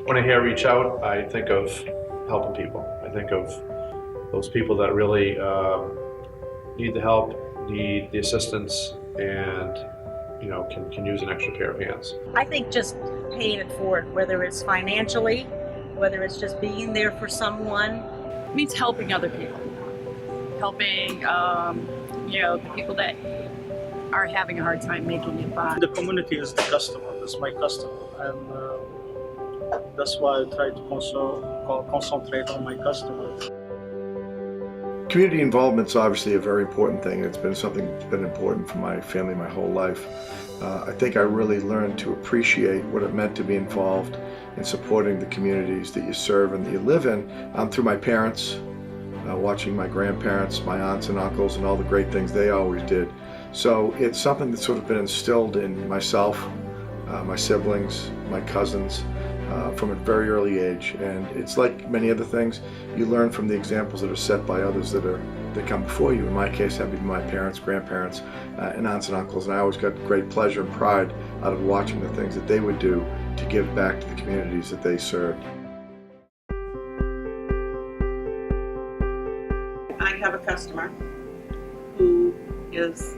When I hear reach out, I think of helping people. I think of those people that really need the help, need the assistance, and can use an extra pair of hands. I think just paying it forward, whether it's financially, whether it's just being there for someone. It means helping other people. Helping, the people that are having a hard time making it by. The community is the customer, is my customer, and that's why I try to concentrate on my customers. Community involvement is obviously a very important thing. It's been something that's been important for my family my whole life. I think I really learned to appreciate what it meant to be involved in supporting the communities that you serve and that you live in through my parents, watching my grandparents, my aunts and uncles, and all the great things they always did. So it's something that's sort of been instilled in myself, my siblings, my cousins, from a very early age. And it's like many other things, you learn from the examples that are set by others that come before you. In my case, that would be my parents, grandparents, and aunts and uncles. And I always got great pleasure and pride out of watching the things that they would do to give back to the communities that they served. I have a customer who is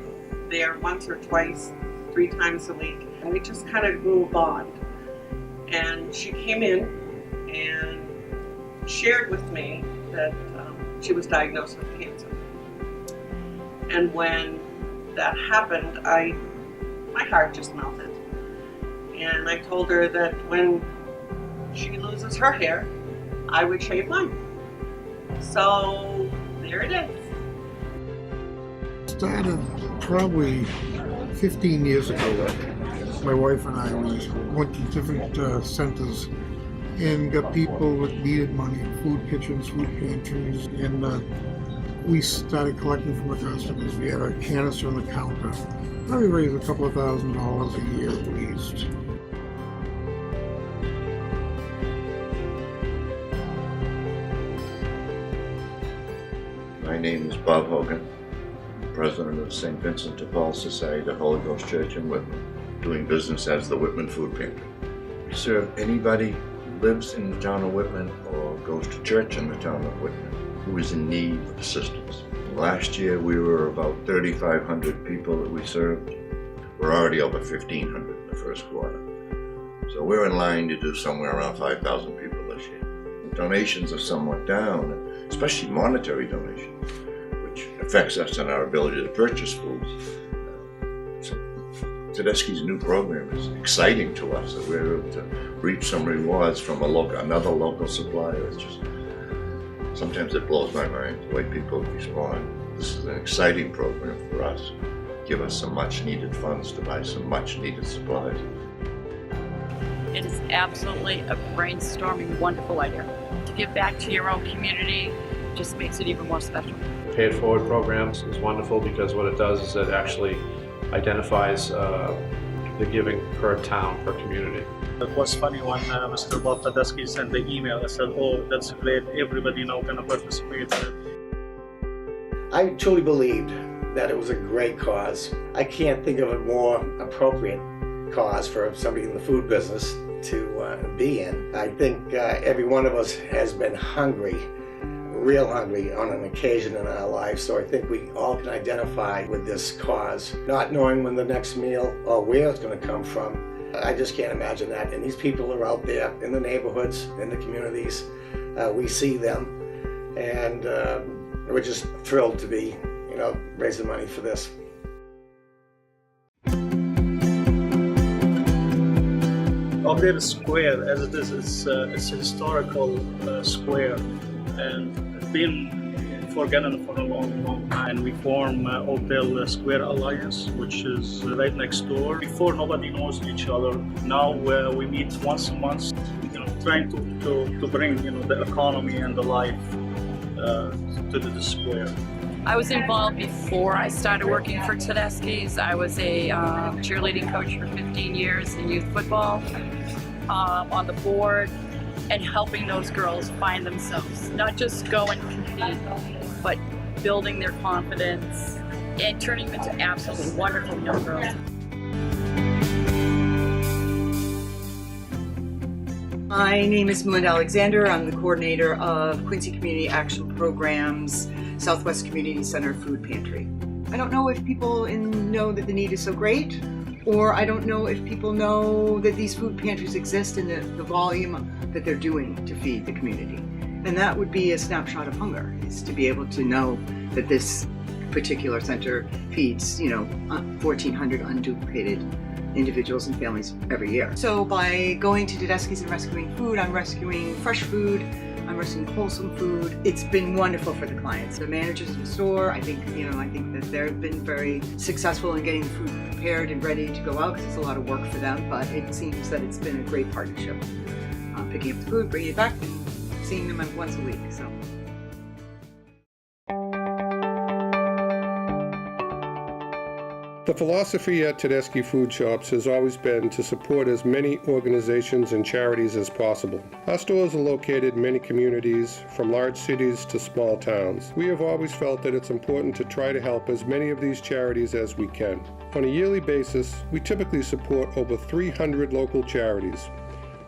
there once or twice, 3 times a week, and we just kind of grew a bond. And she came in and shared with me that she was diagnosed with cancer. And when that happened, my heart just melted. And I told her that when she loses her hair, I would shave mine. So there it is. Started probably 15 years ago. My wife and I went to different centers and got people that needed money, food kitchens, food pantries, and we started collecting from the customers. We had a canister on the counter. Probably raised a couple of $1,000s a year at least. My name is Bob Hogan, president of St. Vincent de Paul Society, the Holy Ghost Church in Whitman, doing business as the Whitman Food Pantry. We serve anybody who lives in the town of Whitman or goes to church in the town of Whitman who is in need of assistance. Last year we were about 3,500 people that we served. We're already over 1,500 in the first quarter. So we're in line to do somewhere around 5,000 people this year. The donations are somewhat down, especially monetary donations, which affects us in our ability to purchase foods. Tedeschi's new program is exciting to us, that we're able to reap some rewards from another local supplier. It's just, sometimes it blows my mind the way people respond. This is an exciting program for us. Give us some much needed funds to buy some much needed supplies. It is absolutely a brainstorming, wonderful idea. To give back to your own community just makes it even more special. Pay It Forward programs is wonderful because what it does is it actually identifies the giving per town, per community. It was funny when Mr. Bob Tedeschi sent the email. I said, oh, that's great, everybody now can participate. I truly believed that it was a great cause. I can't think of a more appropriate cause for somebody in the food business to be in. I think every one of us has been hungry, real hungry on an occasion in our lives, so I think we all can identify with this cause. Not knowing when the next meal or where it's going to come from, I just can't imagine that. And these people are out there in the neighborhoods, in the communities. We see them, and we're just thrilled to be, raising money for this. Up there is square, as it is, it's a historical square, and it's been forgotten for a long time. We form Hotel Square Alliance, which is right next door. Before, nobody knows each other. Now we meet once a month, trying to bring the economy and the life to the square. I was involved before I started working for Tedeschi's. I was a cheerleading coach for 15 years in youth football, on the board, and helping those girls find themselves. Not just go and compete, but building their confidence and turning them into absolutely wonderful young girls. My name is Melinda Alexander. I'm the coordinator of Quincy Community Action Program's Southwest Community Center Food Pantry. I don't know if people know that the need is so great, or I don't know if people know that these food pantries exist and the volume that they're doing to feed the community. And that would be a snapshot of hunger, is to be able to know that this particular center feeds, 1,400 unduplicated individuals and families every year. So by going to Tedeschi's and rescuing food, I'm rescuing fresh food, I'm rescuing wholesome food. It's been wonderful for the clients. The managers in the store, I think that they've been very successful in getting the food prepared and ready to go out, because it's a lot of work for them, but it seems that it's been a great partnership. Picking up the food, bringing it back, and seeing them once a week. So. The philosophy at Tedeschi Food Shops has always been to support as many organizations and charities as possible. Our stores are located in many communities, from large cities to small towns. We have always felt that it's important to try to help as many of these charities as we can. On a yearly basis, we typically support over 300 local charities.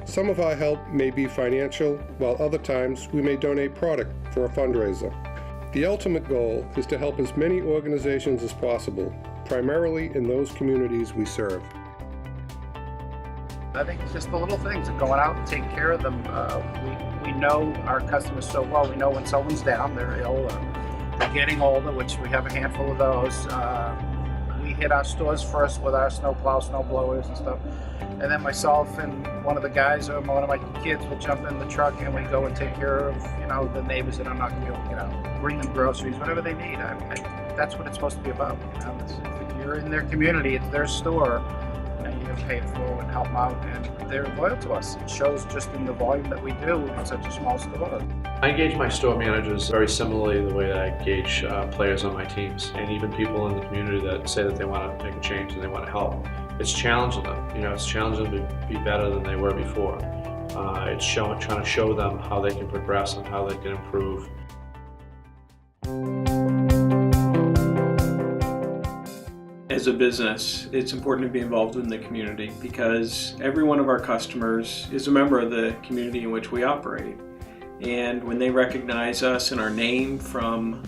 Some of our help may be financial, while other times we may donate product for a fundraiser. The ultimate goal is to help as many organizations as possible, primarily in those communities we serve. I think it's just the little things of going out and taking care of them. We know our customers so well. We know when someone's down, they're ill, or they're getting older, which we have a handful of those. We hit our stores first with our snowplow, snow blowers and stuff. And then myself and one of the guys or one of my kids will jump in the truck and we go and take care of, the neighbors that I'm not going to be able to get out. Bring them groceries, whatever they need. That's what it's supposed to be about. If you're in their community, it's their store, and you're going to pay it forward and help them out, and they're loyal to us. It shows just in the volume that we do in such a small store. I engage my store managers very similarly the way that I engage players on my teams, and even people in the community that say that they want to make a change and they want to help. It's challenging them. It's challenging them to be better than they were before. It's trying to show them how they can progress and how they can improve. As a business, it's important to be involved in the community because every one of our customers is a member of the community in which we operate. And when they recognize us and our name from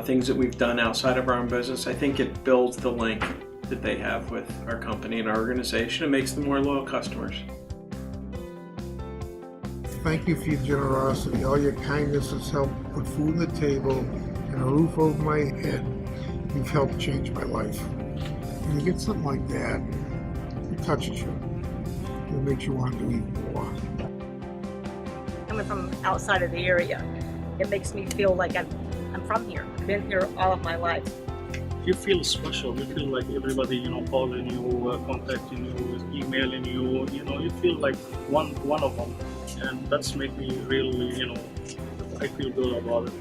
things that we've done outside of our own business, I think it builds the link that they have with our company and our organization. It makes them more loyal customers. Thank you for your generosity. All your kindness has helped put food on the table and a roof over my head. You've helped change my life. When you get something like that, it touches you. It makes you want to do even more. Coming from outside of the area, it makes me feel like I'm from here. I've been here all of my life. You feel special. You feel like everybody, calling you, contacting you, emailing you. You feel like one of them, and that's made me really, I feel good about it.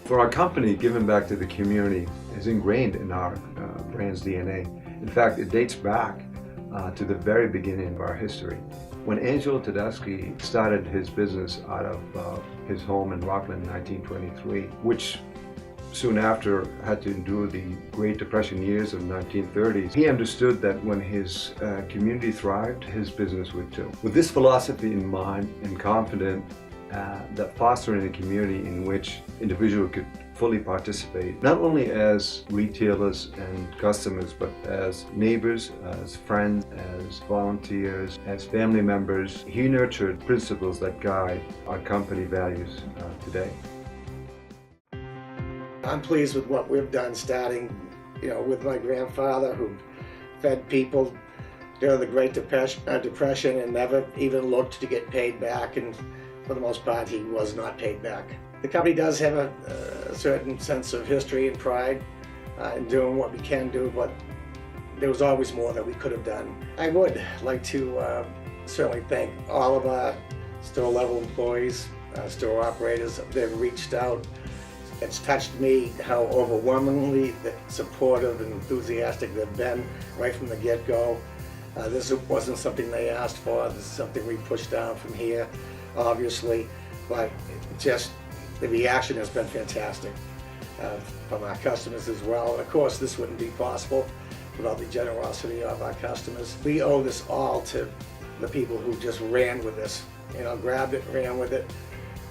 For our company, giving back to the community is ingrained in our brand's DNA. In fact, it dates back to the very beginning of our history. When Angelo Tedeschi started his business out of his home in Rockland in 1923, which soon after had to endure the Great Depression years of the 1930s, he understood that when his community thrived, his business would too. With this philosophy in mind and confident that fostering a community in which individuals could fully participate, not only as retailers and customers, but as neighbors, as friends, as volunteers, as family members, he nurtured principles that guide our company values today. I'm pleased with what we've done, starting, with my grandfather who fed people during the Great Depression and never even looked to get paid back, and for the most part he was not paid back. The company does have a certain sense of history and pride in doing what we can do, but there was always more that we could have done. I would like to certainly thank all of our store level employees, store operators. They've reached out. It's touched me how overwhelmingly supportive and enthusiastic they've been right from the get-go. This wasn't something they asked for. This is something we pushed down from here, obviously, but just the reaction has been fantastic. from our customers as well. And of course, this wouldn't be possible without the generosity of our customers. We owe this all to the people who just ran with this, grabbed it, ran with it,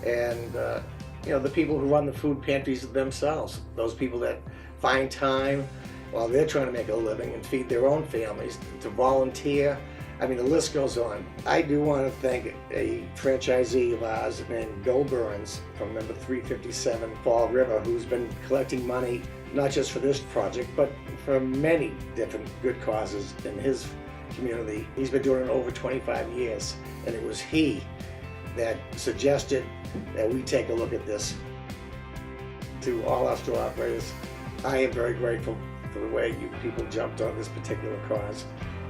and the people who run the food pantries themselves, those people that find time while they're trying to make a living and feed their own families, to volunteer. I mean, the list goes on. I do want to thank a franchisee of ours named Bill Burns from number 357 Fall River, who's been collecting money not just for this project, but for many different good causes in his community. He's been doing it over 25 years, and it was he that suggested that we take a look at this. To all our store operators, I am very grateful for the way you people jumped on this particular cause,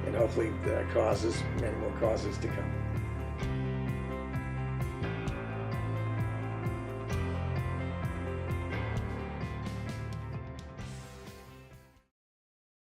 and hopefully causes many more causes to come.